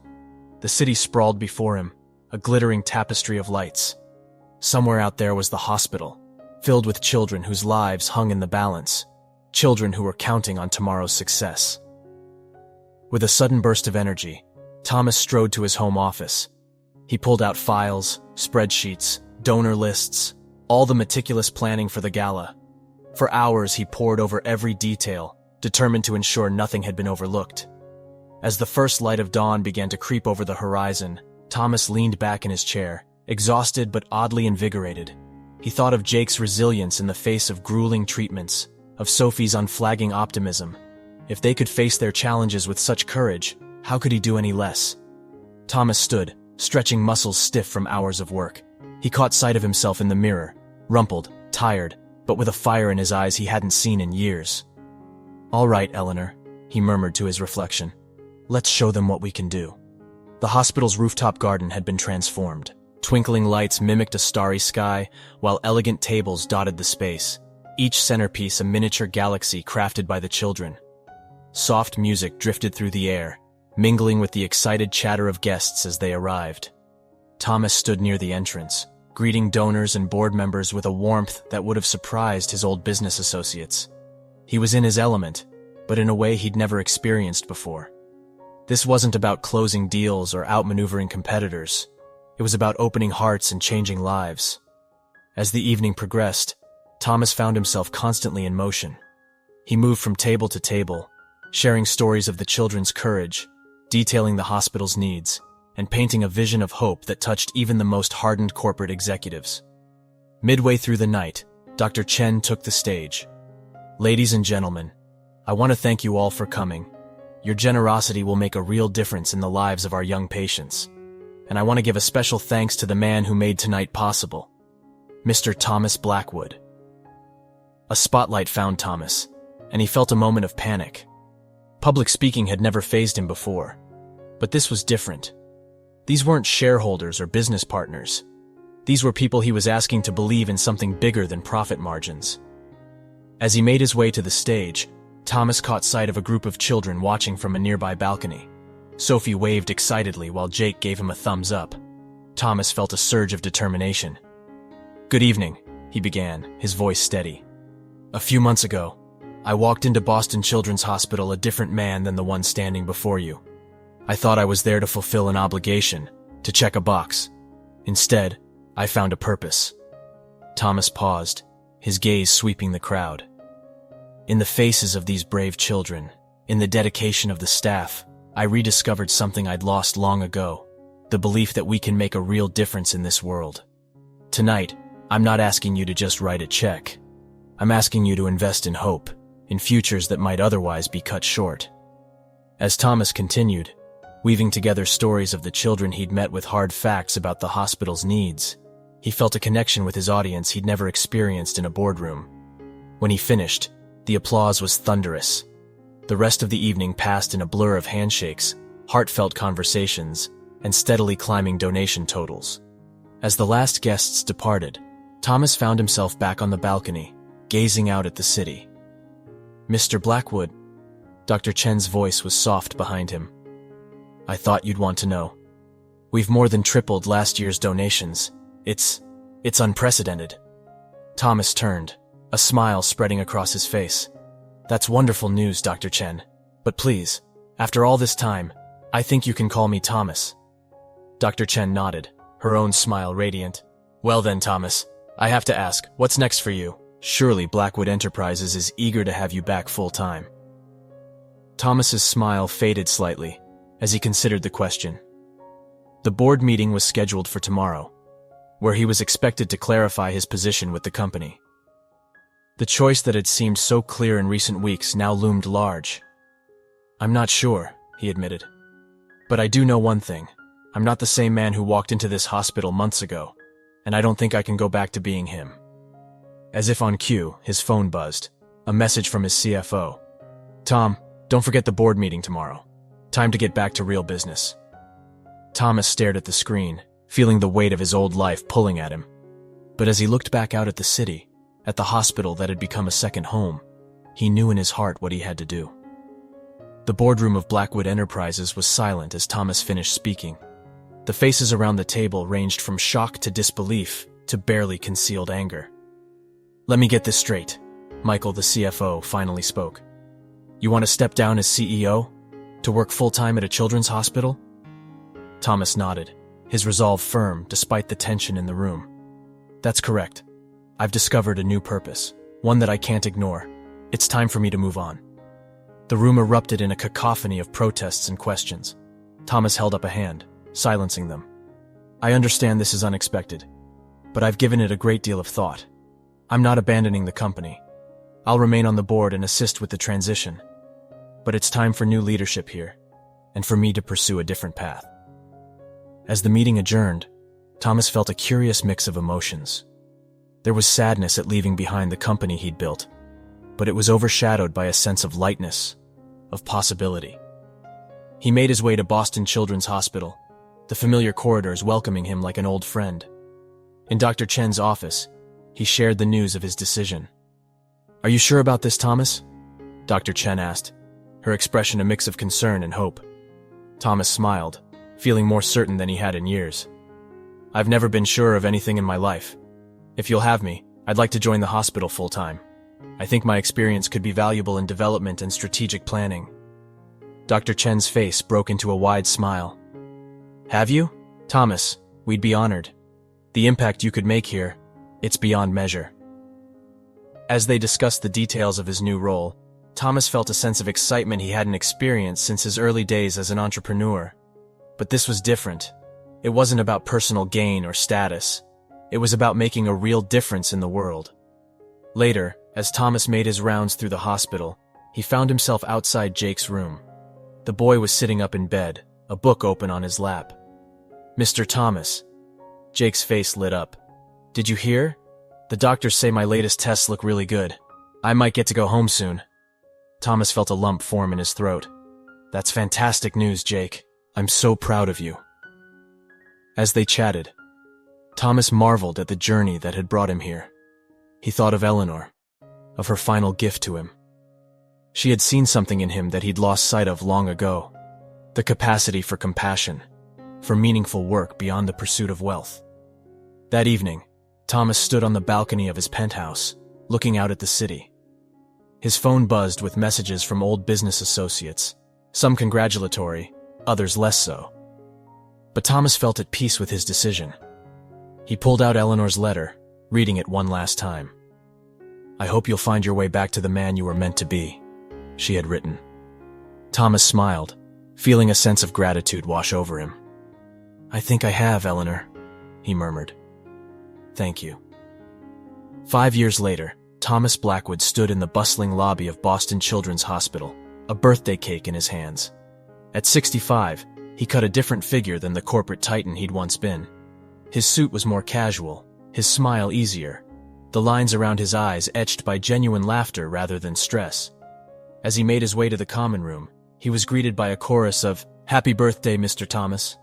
S1: The city sprawled before him, a glittering tapestry of lights. Somewhere out there was the hospital, filled with children whose lives hung in the balance, children who were counting on tomorrow's success. With a sudden burst of energy, Thomas strode to his home office. He pulled out files, spreadsheets, donor lists, all the meticulous planning for the gala. For hours he pored over every detail, determined to ensure nothing had been overlooked. As the first light of dawn began to creep over the horizon, Thomas leaned back in his chair, exhausted but oddly invigorated. He thought of Jake's resilience in the face of grueling treatments, of Sophie's unflagging optimism. If they could face their challenges with such courage, how could he do any less? Thomas stood, stretching muscles stiff from hours of work. He caught sight of himself in the mirror, rumpled, tired, but with a fire in his eyes he hadn't seen in years. "All right, Eleanor," he murmured to his reflection. "Let's show them what we can do." The hospital's rooftop garden had been transformed. Twinkling lights mimicked a starry sky, while elegant tables dotted the space, each centerpiece a miniature galaxy crafted by the children. Soft music drifted through the air, mingling with the excited chatter of guests as they arrived. Thomas stood near the entrance, greeting donors and board members with a warmth that would have surprised his old business associates. He was in his element, but in a way he'd never experienced before. This wasn't about closing deals or outmaneuvering competitors. It was about opening hearts and changing lives. As the evening progressed, Thomas found himself constantly in motion. He moved from table to table, sharing stories of the children's courage, detailing the hospital's needs, and painting a vision of hope that touched even the most hardened corporate executives. Midway through the night, Dr. Chen took the stage. "Ladies and gentlemen, I want to thank you all for coming. Your generosity will make a real difference in the lives of our young patients. And I want to give a special thanks to the man who made tonight possible, Mr. Thomas Blackwood." A spotlight found Thomas, and he felt a moment of panic. Public speaking had never fazed him before, but this was different. These weren't shareholders or business partners. These were people he was asking to believe in something bigger than profit margins. As he made his way to the stage, Thomas caught sight of a group of children watching from a nearby balcony. Sophie waved excitedly while Jake gave him a thumbs up. Thomas felt a surge of determination. "Good evening," he began, his voice steady. "A few months ago, I walked into Boston Children's Hospital a different man than the one standing before you. I thought I was there to fulfill an obligation, to check a box. Instead, I found a purpose." Thomas paused, his gaze sweeping the crowd. In the faces of these brave children, in the dedication of the staff, I rediscovered something I'd lost long ago, the belief that we can make a real difference in this world. Tonight, I'm not asking you to just write a check. I'm asking you to invest in hope, in futures that might otherwise be cut short. As Thomas continued, weaving together stories of the children he'd met with hard facts about the hospital's needs, he felt a connection with his audience he'd never experienced in a boardroom. When he finished, the applause was thunderous. The rest of the evening passed in a blur of handshakes, heartfelt conversations, and steadily climbing donation totals. As the last guests departed, Thomas found himself back on the balcony, gazing out at the city. "Mr. Blackwood," Dr. Chen's voice was soft behind him. "I thought you'd want to know. We've more than tripled last year's donations. It's unprecedented." Thomas turned, a smile spreading across his face. "That's wonderful news, Dr. Chen. But please, after all this time, I think you can call me Thomas." Dr. Chen nodded, her own smile radiant. "Well then, Thomas, I have to ask, what's next for you? Surely Blackwood Enterprises is eager to have you back full-time." Thomas's smile faded slightly as he considered the question. The board meeting was scheduled for tomorrow, where he was expected to clarify his position with the company. The choice that had seemed so clear in recent weeks now loomed large. "I'm not sure," he admitted. "But I do know one thing. I'm not the same man who walked into this hospital months ago, and I don't think I can go back to being him." As if on cue, his phone buzzed. A message from his CFO. "Tom, don't forget the board meeting tomorrow. Time to get back to real business." Thomas stared at the screen, feeling the weight of his old life pulling at him. But as he looked back out at the city, at the hospital that had become a second home, he knew in his heart what he had to do. The boardroom of Blackwood Enterprises was silent as Thomas finished speaking. The faces around the table ranged from shock to disbelief to barely concealed anger. "Let me get this straight," Michael, the CFO, finally spoke. "You want to step down as CEO? To work full-time at a children's hospital?" Thomas nodded, his resolve firm despite the tension in the room. "That's correct. I've discovered a new purpose, one that I can't ignore. It's time for me to move on." The room erupted in a cacophony of protests and questions. Thomas held up a hand, silencing them. "I understand this is unexpected, but I've given it a great deal of thought. I'm not abandoning the company. I'll remain on the board and assist with the transition. But it's time for new leadership here, and for me to pursue a different path." As the meeting adjourned, Thomas felt a curious mix of emotions. There was sadness at leaving behind the company he'd built, but it was overshadowed by a sense of lightness, of possibility. He made his way to Boston Children's Hospital, the familiar corridors welcoming him like an old friend. In Dr. Chen's office, he shared the news of his decision. "Are you sure about this, Thomas?" Dr. Chen asked, her expression a mix of concern and hope. Thomas smiled, feeling more certain than he had in years. "I've never been sure of anything in my life. If you'll have me, I'd like to join the hospital full-time. I think my experience could be valuable in development and strategic planning." Dr. Chen's face broke into a wide smile. "Have you? Thomas, we'd be honored. The impact you could make here, it's beyond measure." As they discussed the details of his new role, Thomas felt a sense of excitement he hadn't experienced since his early days as an entrepreneur. But this was different. It wasn't about personal gain or status. It was about making a real difference in the world. Later, as Thomas made his rounds through the hospital, he found himself outside Jake's room. The boy was sitting up in bed, a book open on his lap. "Mr. Thomas." Jake's face lit up. "Did you hear? The doctors say my latest tests look really good. I might get to go home soon." Thomas felt a lump form in his throat. "That's fantastic news, Jake. I'm so proud of you." As they chatted, Thomas marveled at the journey that had brought him here. He thought of Eleanor, of her final gift to him. She had seen something in him that he'd lost sight of long ago, the capacity for compassion, for meaningful work beyond the pursuit of wealth. That evening, Thomas stood on the balcony of his penthouse, looking out at the city. His phone buzzed with messages from old business associates, some congratulatory, others less so. But Thomas felt at peace with his decision. He pulled out Eleanor's letter, reading it one last time. "I hope you'll find your way back to the man you were meant to be," she had written. Thomas smiled, feeling a sense of gratitude wash over him. "I think I have, Eleanor," he murmured. "Thank you." 5 years later, Thomas Blackwood stood in the bustling lobby of Boston Children's Hospital, a birthday cake in his hands. At 65, he cut a different figure than the corporate titan he'd once been. His suit was more casual, his smile easier, the lines around his eyes etched by genuine laughter rather than stress. As he made his way to the common room, he was greeted by a chorus of, "Happy birthday, Mr. Thomas."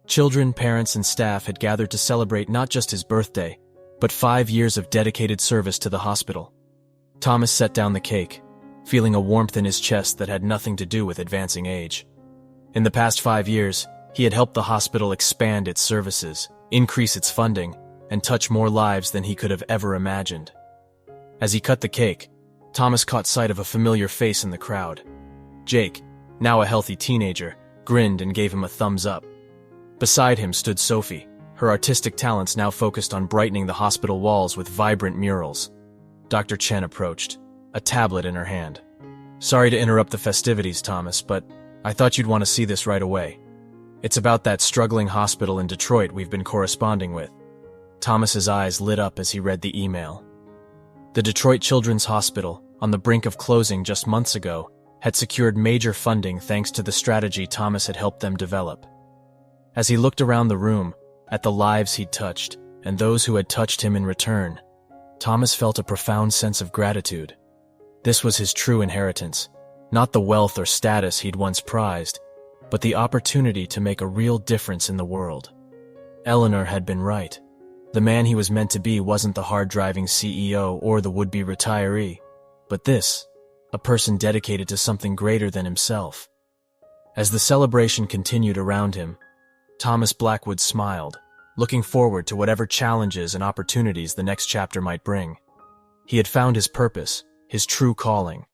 S1: Children, parents, and staff had gathered to celebrate not just his birthday, but 5 years of dedicated service to the hospital. Thomas set down the cake, feeling a warmth in his chest that had nothing to do with advancing age. In the past 5 years, he had helped the hospital expand its services, increase its funding, and touch more lives than he could have ever imagined. As he cut the cake, Thomas caught sight of a familiar face in the crowd. Jake, now a healthy teenager, grinned and gave him a thumbs up. Beside him stood Sophie, her artistic talents now focused on brightening the hospital walls with vibrant murals. Dr. Chen approached, a tablet in her hand. "Sorry to interrupt the festivities, Thomas, but I thought you'd want to see this right away. It's about that struggling hospital in Detroit we've been corresponding with." Thomas's eyes lit up as he read the email. The Detroit Children's Hospital, on the brink of closing just months ago, had secured major funding thanks to the strategy Thomas had helped them develop. As he looked around the room, at the lives he'd touched, and those who had touched him in return, Thomas felt a profound sense of gratitude. This was his true inheritance, not the wealth or status he'd once prized, but the opportunity to make a real difference in the world. Eleanor had been right. The man he was meant to be wasn't the hard-driving CEO or the would-be retiree, but this, a person dedicated to something greater than himself. As the celebration continued around him, Thomas Blackwood smiled, looking forward to whatever challenges and opportunities the next chapter might bring. He had found his purpose, his true calling,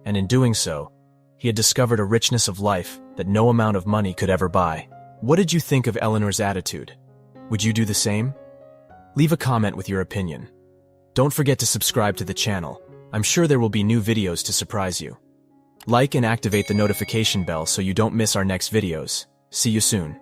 S1: and in doing so, he had discovered a richness of life that no amount of money could ever buy. What did you think of Eleanor's attitude? Would you do the same? Leave a comment with your opinion. Don't forget to subscribe to the channel. I'm sure there will be new videos to surprise you. Like and activate the notification bell so you don't miss our next videos. See you soon.